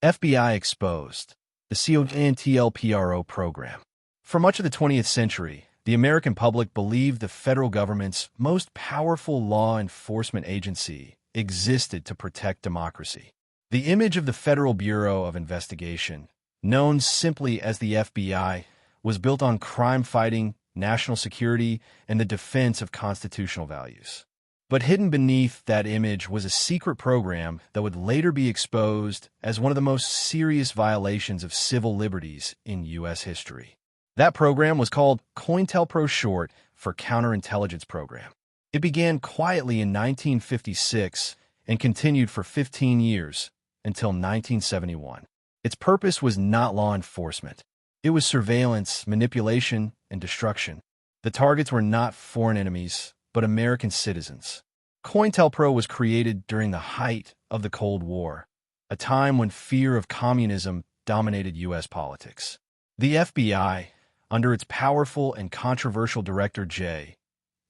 FBI exposed. The COINTELPRO program. For much of the 20th century, the American public believed the federal government's most powerful law enforcement agency existed to protect democracy. The image of the Federal Bureau of Investigation, known simply as the FBI, was built on crime fighting, national security, and the defense of constitutional values. But hidden beneath that image was a secret program that would later be exposed as one of the most serious violations of civil liberties in U.S. history. That program was called COINTELPRO, short for Counterintelligence Program. It began quietly in 1956 and continued for 15 years until 1971. Its purpose was not law enforcement. It was surveillance, manipulation, and destruction. The targets were not foreign enemies, but American citizens. COINTELPRO was created during the height of the Cold War, a time when fear of communism dominated U.S. politics. The FBI, under its powerful and controversial director J.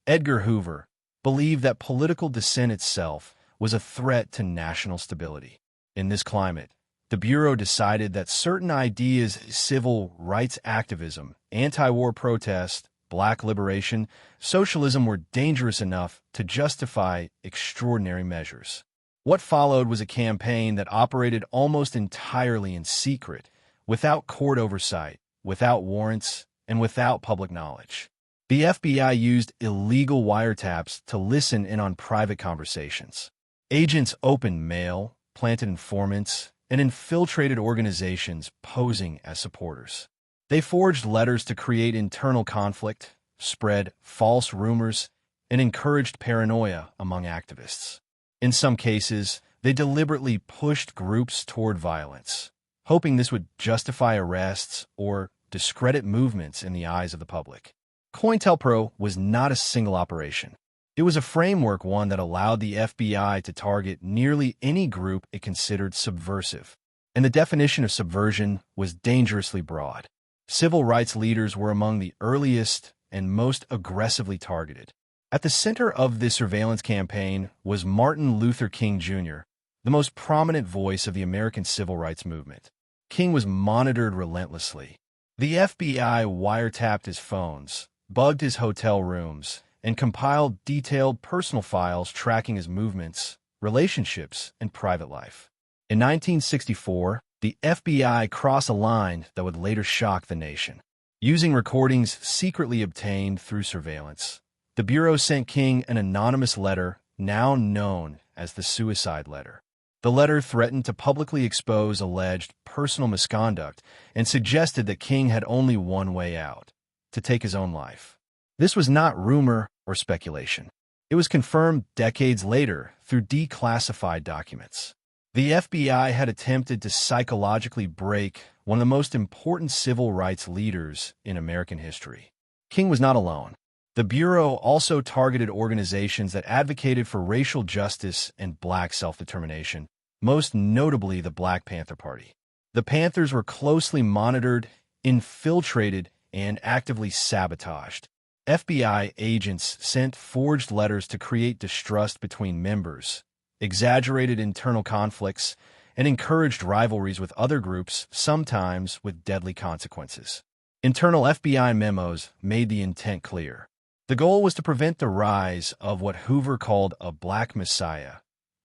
Edgar Hoover, believed that political dissent itself was a threat to national stability. In this climate, the Bureau decided that certain ideas, civil rights activism, anti-war protest, Black liberation, socialism, were dangerous enough to justify extraordinary measures. What followed was a campaign that operated almost entirely in secret, without court oversight, without warrants, and without public knowledge. The FBI used illegal wiretaps to listen in on private conversations. Agents opened mail, planted informants, and infiltrated organizations posing as supporters. They forged letters to create internal conflict, spread false rumors, and encouraged paranoia among activists. In some cases, they deliberately pushed groups toward violence, hoping this would justify arrests or discredit movements in the eyes of the public. COINTELPRO was not a single operation. It was a framework, one that allowed the FBI to target nearly any group it considered subversive. And the definition of subversion was dangerously broad. Civil rights leaders were among the earliest and most aggressively targeted. At the center of this surveillance campaign was Martin Luther King Jr., the most prominent voice of the American civil rights movement. King was monitored relentlessly. The FBI wiretapped his phones, bugged his hotel rooms, and compiled detailed personal files tracking his movements, relationships, and private life. In 1964, the FBI crossed a line that would later shock the nation. Using recordings secretly obtained through surveillance, the Bureau sent King an anonymous letter now known as the suicide letter. The letter threatened to publicly expose alleged personal misconduct and suggested that King had only one way out: to take his own life. This was not rumor or speculation. It was confirmed decades later through declassified documents. The FBI had attempted to psychologically break one of the most important civil rights leaders in American history. King was not alone. The Bureau also targeted organizations that advocated for racial justice and Black self-determination, most notably the Black Panther Party. The Panthers were closely monitored, infiltrated, and actively sabotaged. FBI agents sent forged letters to create distrust between members, exaggerated internal conflicts, and encouraged rivalries with other groups, sometimes with deadly consequences. Internal FBI memos made the intent clear. The goal was to prevent the rise of what Hoover called a Black Messiah,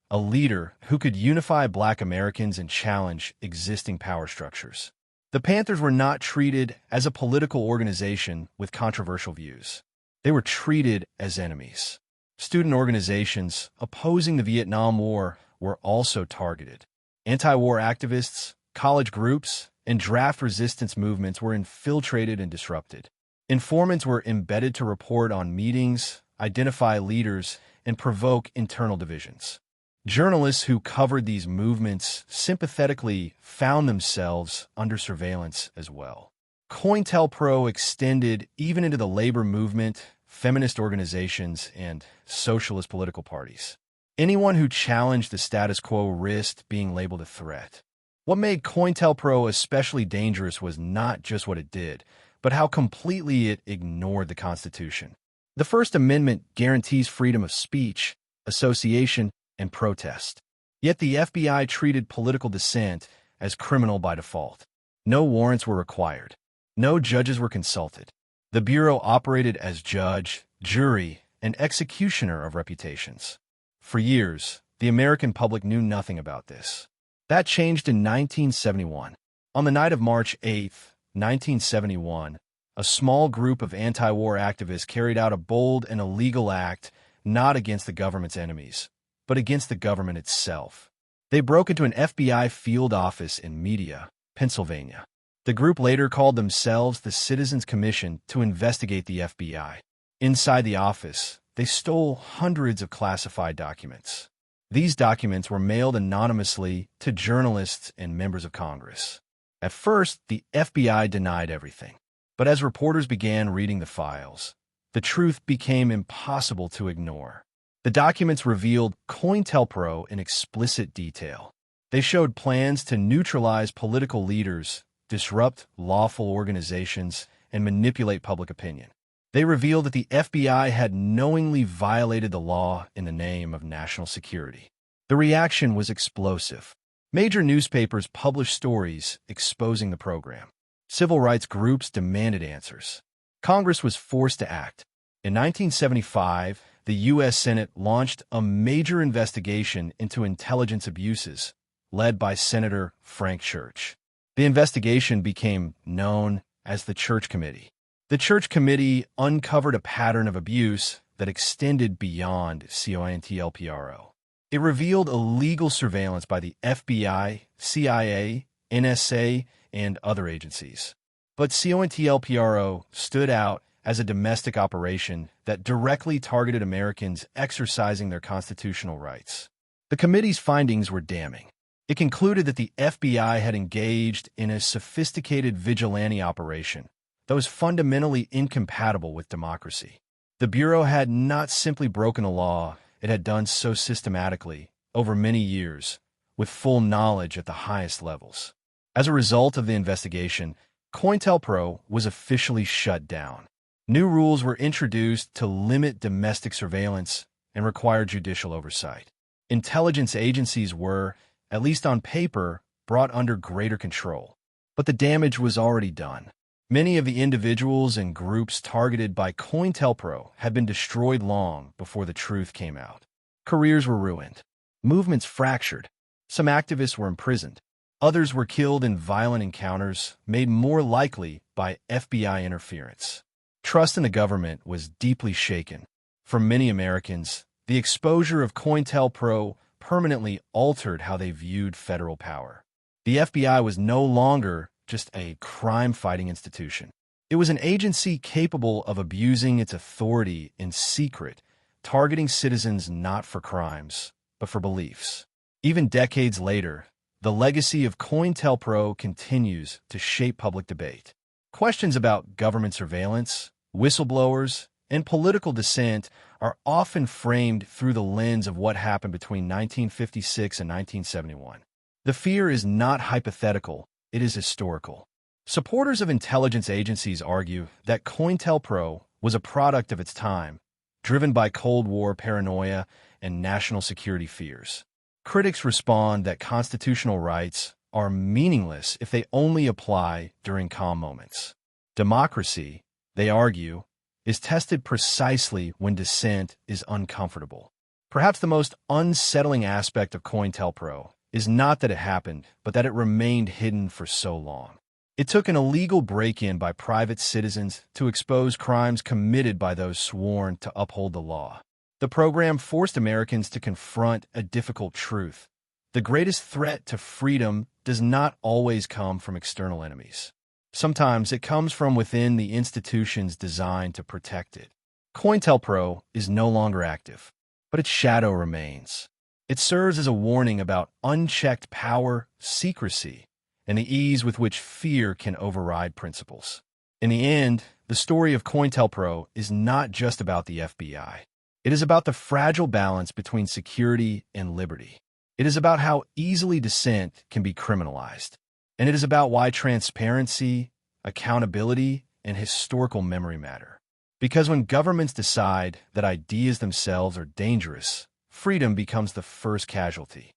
a leader who could unify Black Americans and challenge existing power structures. The Panthers were not treated as a political organization with controversial views. They were treated as enemies. Student organizations opposing the Vietnam War were also targeted. Anti-war activists, college groups, and draft resistance movements were infiltrated and disrupted. Informants were embedded to report on meetings, identify leaders, and provoke internal divisions. Journalists who covered these movements sympathetically found themselves under surveillance as well. COINTELPRO extended even into the labor movement, feminist organizations, and socialist political parties. Anyone who challenged the status quo risked being labeled a threat. What made COINTELPRO especially dangerous was not just what it did, but how completely it ignored the Constitution. The First Amendment guarantees freedom of speech, association, and protest. Yet the FBI treated political dissent as criminal by default. No warrants were required. No judges were consulted. The Bureau operated as judge, jury, and executioner of reputations. For years, the American public knew nothing about this. That changed in 1971. On the night of March 8, 1971, a small group of anti-war activists carried out a bold and illegal act not against the government's enemies, but against the government itself. They broke into an FBI field office in Media, Pennsylvania. The group later called themselves the Citizens Commission to investigate the FBI. Inside the office, they stole hundreds of classified documents. These documents were mailed anonymously to journalists and members of Congress. At first, the FBI denied everything. But as reporters began reading the files, the truth became impossible to ignore. The documents revealed COINTELPRO in explicit detail. They showed plans to neutralize political leaders, disrupt lawful organizations, and manipulate public opinion. They revealed that the FBI had knowingly violated the law in the name of national security. The reaction was explosive. Major newspapers published stories exposing the program. Civil rights groups demanded answers. Congress was forced to act. In 1975, the U.S. Senate launched a major investigation into intelligence abuses, led by Senator Frank Church. The investigation became known as the Church Committee. The Church Committee uncovered a pattern of abuse that extended beyond COINTELPRO. It revealed illegal surveillance by the FBI, CIA, NSA, and other agencies. But COINTELPRO stood out as a domestic operation that directly targeted Americans exercising their constitutional rights. The committee's findings were damning. It concluded that the FBI had engaged in a sophisticated vigilante operation that was fundamentally incompatible with democracy. The Bureau had not simply broken the law, it had done so systematically, over many years, with full knowledge at the highest levels. As a result of the investigation, COINTELPRO was officially shut down. New rules were introduced to limit domestic surveillance and require judicial oversight. Intelligence agencies were, at least on paper, brought under greater control. But the damage was already done. Many of the individuals and groups targeted by COINTELPRO had been destroyed long before the truth came out. Careers were ruined. Movements fractured. Some activists were imprisoned. Others were killed in violent encounters made more likely by FBI interference. Trust in the government was deeply shaken. For many Americans, the exposure of COINTELPRO permanently altered how they viewed federal power. The FBI was no longer just a crime-fighting institution. It was an agency capable of abusing its authority in secret, targeting citizens not for crimes, but for beliefs. Even decades later, the legacy of COINTELPRO continues to shape public debate. Questions about government surveillance, whistleblowers, and political dissent are often framed through the lens of what happened between 1956 and 1971. The fear is not hypothetical, it is historical. Supporters of intelligence agencies argue that COINTELPRO was a product of its time, driven by Cold War paranoia and national security fears. Critics respond that constitutional rights are meaningless if they only apply during calm moments. Democracy, they argue, is tested precisely when dissent is uncomfortable. Perhaps the most unsettling aspect of COINTELPRO is not that it happened, but that it remained hidden for so long. It took an illegal break-in by private citizens to expose crimes committed by those sworn to uphold the law. The program forced Americans to confront a difficult truth. The greatest threat to freedom does not always come from external enemies. Sometimes it comes from within the institutions designed to protect it. COINTELPRO is no longer active, but its shadow remains. It serves as a warning about unchecked power, secrecy, and the ease with which fear can override principles. In the end, the story of COINTELPRO is not just about the FBI. It is about the fragile balance between security and liberty. It is about how easily dissent can be criminalized. And it is about why transparency, accountability, and historical memory matter. Because when governments decide that ideas themselves are dangerous, freedom becomes the first casualty.